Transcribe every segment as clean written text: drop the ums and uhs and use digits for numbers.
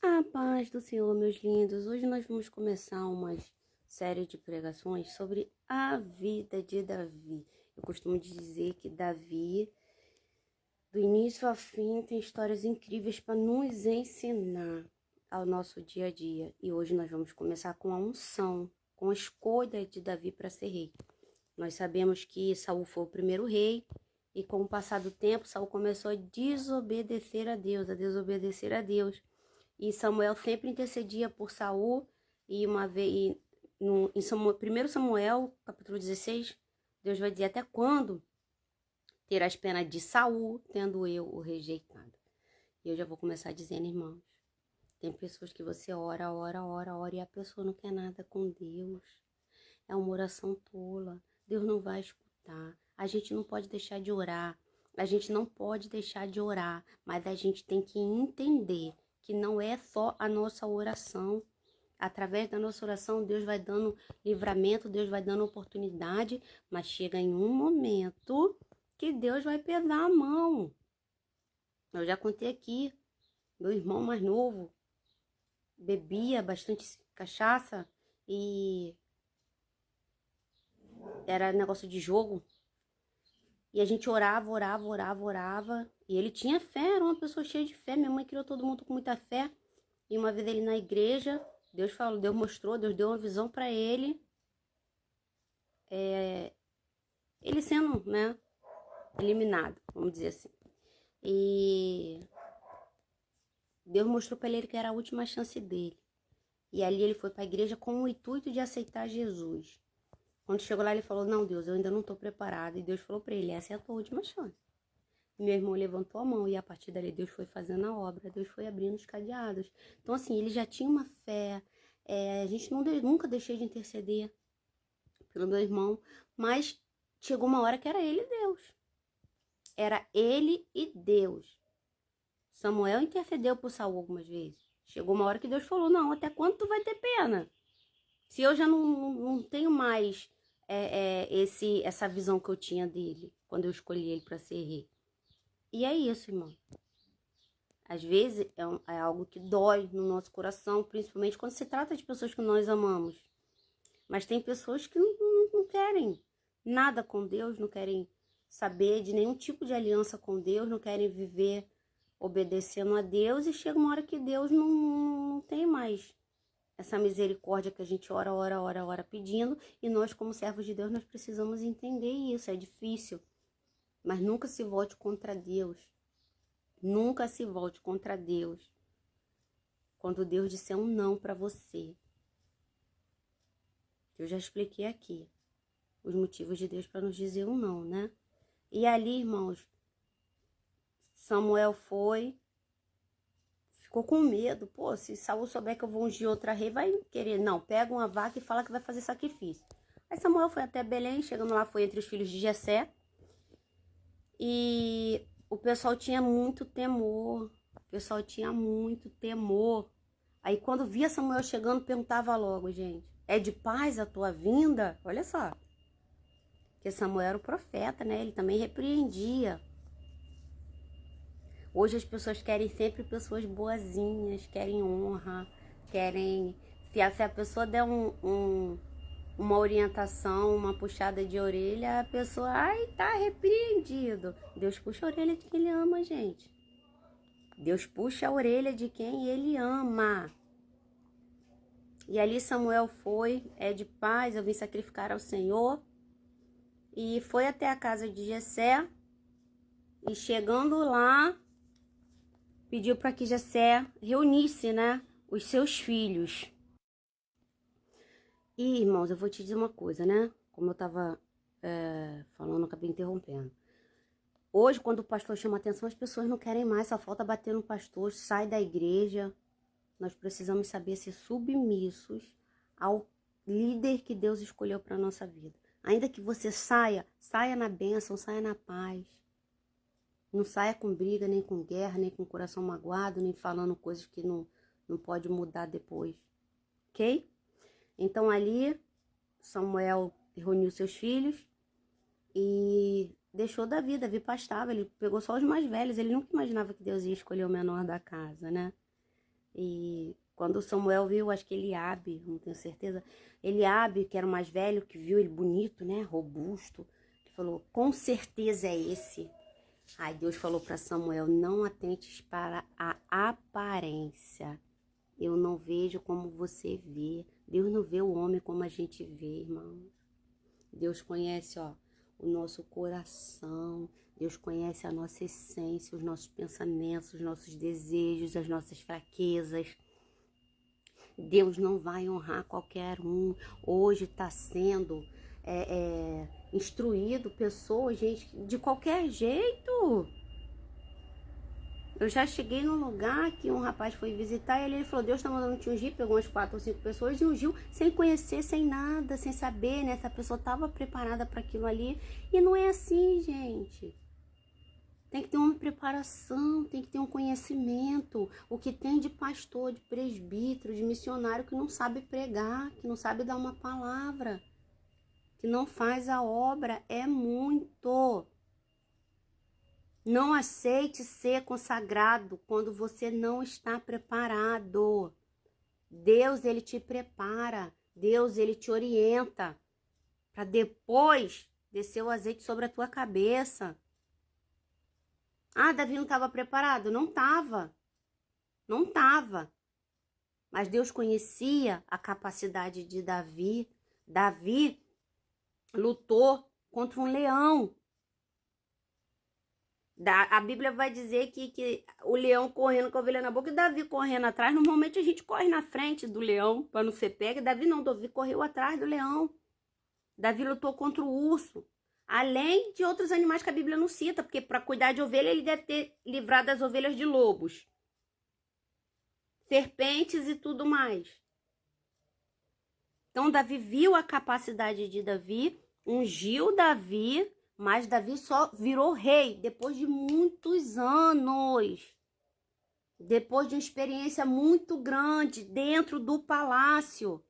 A paz do Senhor, meus lindos. Hoje nós vamos começar uma série de pregações sobre a vida de Davi. Eu costumo dizer que Davi, do início ao fim, tem histórias incríveis para nos ensinar ao nosso dia a dia. E hoje nós vamos começar com a unção, com a escolha de Davi para ser rei. Nós sabemos que Saul foi o primeiro rei e com o passar do tempo, Saul começou a desobedecer a Deus, a desobedecer a Deus. E Samuel sempre intercedia por Saul, e uma vez em Samuel, 1 Samuel, capítulo 16, Deus vai dizer: até quando terás pena de Saul, tendo eu o rejeitado? E eu já vou começar dizendo, irmãos, tem pessoas que você ora, e a pessoa não quer nada com Deus. É uma oração tola. Deus não vai escutar. A gente não pode deixar de orar. A gente não pode deixar de orar, mas a gente tem que entender que não é só a nossa oração. Através da nossa oração, Deus vai dando livramento, Deus vai dando oportunidade, mas chega em um momento que Deus vai pesar a mão. Eu já contei aqui, meu irmão mais novo bebia bastante cachaça e era negócio de jogo. E a gente orava. E ele tinha fé, era uma pessoa cheia de fé. Minha mãe criou todo mundo com muita fé. E uma vez ele na igreja, Deus falou, Deus mostrou, Deus deu uma visão para ele. Ele sendo, né, eliminado, vamos dizer assim. E Deus mostrou para ele que era a última chance dele. E ali ele foi para a igreja com o intuito de aceitar Jesus. Quando chegou lá, ele falou, não, Deus, eu ainda não estou preparado. E Deus falou para ele, essa é a tua última chance. Meu irmão levantou a mão e a partir dali Deus foi fazendo a obra, Deus foi abrindo os cadeados. Então assim, ele já tinha uma fé, a gente nunca deixou de interceder pelo meu irmão, mas chegou uma hora que era ele e Deus. Era ele e Deus. Samuel intercedeu por Saul algumas vezes. Chegou uma hora que Deus falou, não, até quando tu vai ter pena? Se eu já não tenho mais essa visão que eu tinha dele, quando eu escolhi ele para ser rei. E é isso, irmão. Às vezes é algo que dói no nosso coração, principalmente quando se trata de pessoas que nós amamos. Mas tem pessoas que não querem nada com Deus, não querem saber de nenhum tipo de aliança com Deus, não querem viver obedecendo a Deus e chega uma hora que Deus não tem mais essa misericórdia que a gente ora pedindo, e nós como servos de Deus nós precisamos entender isso, é difícil, mas nunca se volte contra Deus. Nunca se volte contra Deus quando Deus disser um não para você. Eu já expliquei aqui os motivos de Deus para nos dizer um não, né? E ali, irmãos, Samuel ficou com medo. Pô, se Saul souber que eu vou ungir outra rei, vai querer. Não, pega uma vaca e fala que vai fazer sacrifício. Aí Samuel foi até Belém, chegando lá foi entre os filhos de Jessé. E o pessoal tinha muito temor. Aí quando via Samuel chegando, perguntava logo, gente, é de paz a tua vinda? Olha só. Porque Samuel era o profeta, né? Ele também repreendia. Hoje as pessoas querem sempre pessoas boazinhas, querem honra, querem... Se a pessoa der uma orientação, uma puxada de orelha, a pessoa, ai, tá repreendido. Deus puxa a orelha de quem ele ama, gente. Deus puxa a orelha de quem ele ama. E ali Samuel foi, é de paz, eu vim sacrificar ao Senhor. E foi até a casa de Jessé. E chegando lá, pediu para que Jessé reunisse, né, os seus filhos. E, irmãos, eu vou te dizer uma coisa, né? Como eu tava falando, eu acabei interrompendo. Hoje, quando o pastor chama atenção, as pessoas não querem mais, só falta bater no pastor, sai da igreja. Nós precisamos saber ser submissos ao líder que Deus escolheu para a nossa vida. Ainda que você saia na bênção, saia na paz. Não saia com briga, nem com guerra, nem com coração magoado, nem falando coisas que não pode mudar depois. Ok? Então ali, Samuel reuniu seus filhos e deixou Davi. Davi pastava, ele pegou só os mais velhos. Ele nunca imaginava que Deus ia escolher o menor da casa, né? E quando Samuel viu, acho que Eliabe, não tenho certeza, Eliabe, que era o mais velho, que viu ele bonito, né, robusto, ele falou, com certeza é esse. Aí Deus falou para Samuel, não atentes para a aparência. Eu não vejo como você vê. Deus não vê o homem como a gente vê, irmão. Deus conhece, ó, o nosso coração. Deus conhece a nossa essência, os nossos pensamentos, os nossos desejos, as nossas fraquezas. Deus não vai honrar qualquer um. Hoje está sendo instruído pessoas, gente, de qualquer jeito. Eu já cheguei num lugar que um rapaz foi visitar e ele falou, Deus está mandando te ungir, pegou umas 4 ou 5 pessoas e ungiu sem conhecer, sem nada, sem saber, né? Essa pessoa estava preparada para aquilo ali. E não é assim, gente. Tem que ter uma preparação, tem que ter um conhecimento. O que tem de pastor, de presbítero, de missionário que não sabe pregar, que não sabe dar uma palavra, que não faz a obra, é muito. Não aceite ser consagrado quando você não está preparado. Deus, ele te prepara. Deus, ele te orienta. Para depois descer o azeite sobre a tua cabeça. Ah, Davi não estava preparado? Não estava. Não estava. Mas Deus conhecia a capacidade de Davi. Davi lutou contra um leão. A Bíblia vai dizer que o leão correndo com a ovelha na boca e Davi correndo atrás. Normalmente a gente corre na frente do leão para não ser pego. Davi não, Davi correu atrás do leão. Davi lutou contra o urso. Além de outros animais que a Bíblia não cita, porque para cuidar de ovelha ele deve ter livrado as ovelhas de lobos, serpentes e tudo mais. Então Davi viu a capacidade de Davi, ungiu Davi, mas Davi só virou rei depois de muitos anos. Depois de uma experiência muito grande dentro do palácio.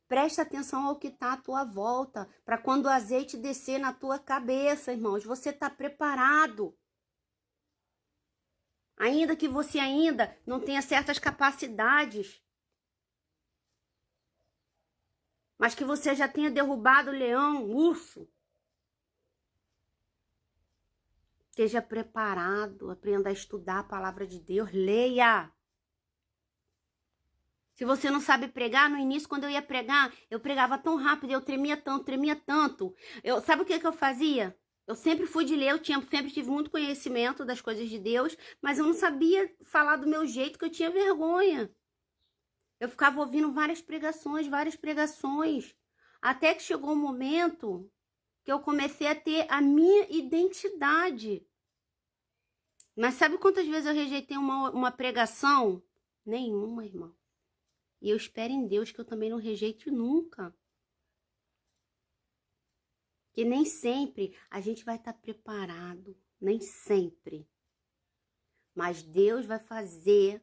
Presta atenção ao que está à tua volta, para quando o azeite descer na tua cabeça, irmãos, você está preparado. Ainda que você ainda não tenha certas capacidades, mas que você já tenha derrubado o leão, o urso. Esteja preparado, aprenda a estudar a palavra de Deus, leia. Se você não sabe pregar, no início, quando eu ia pregar, eu pregava tão rápido, eu tremia tanto, tremia tanto. Sabe o que eu fazia? Eu sempre fui de ler, sempre tive muito conhecimento das coisas de Deus, mas eu não sabia falar do meu jeito, que eu tinha vergonha. Eu ficava ouvindo várias pregações, até que chegou um momento que eu comecei a ter a minha identidade. Mas sabe quantas vezes eu rejeitei uma pregação? Nenhuma, irmão. E eu espero em Deus que eu também não rejeite nunca. Que nem sempre a gente vai estar preparado. Nem sempre. Mas Deus vai fazer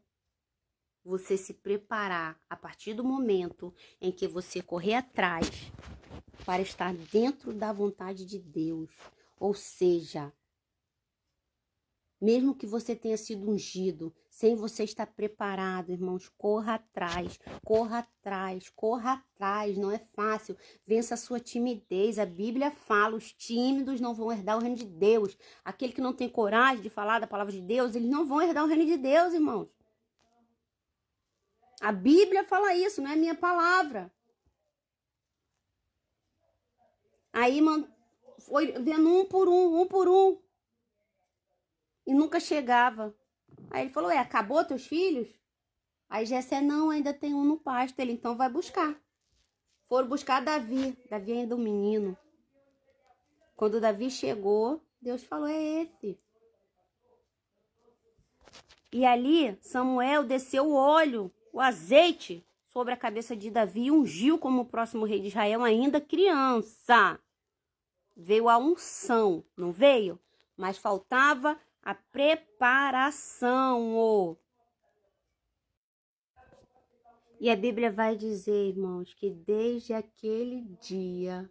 você se preparar a partir do momento em que você correr atrás para estar dentro da vontade de Deus. Ou seja, mesmo que você tenha sido ungido, sem você estar preparado, irmãos, corra atrás, corra atrás, corra atrás, não é fácil. Vença a sua timidez. A Bíblia fala, os tímidos não vão herdar o reino de Deus. Aquele que não tem coragem de falar da palavra de Deus, eles não vão herdar o reino de Deus, irmãos. A Bíblia fala isso, não é minha palavra. Aí, foi vendo um por um. E nunca chegava. Aí ele falou, acabou teus filhos? Aí Jessé, não, ainda tem um no pasto. Ele, então vai buscar. Foram buscar Davi. Davi ainda um menino. Quando Davi chegou, Deus falou, é esse. E ali, Samuel desceu o óleo, o azeite, sobre a cabeça de Davi e ungiu como o próximo rei de Israel, ainda criança. Veio a unção, não veio? Mas faltava a preparação. E a Bíblia vai dizer, irmãos, que desde aquele dia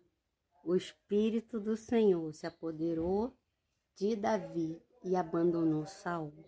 o Espírito do Senhor se apoderou de Davi e abandonou Saul.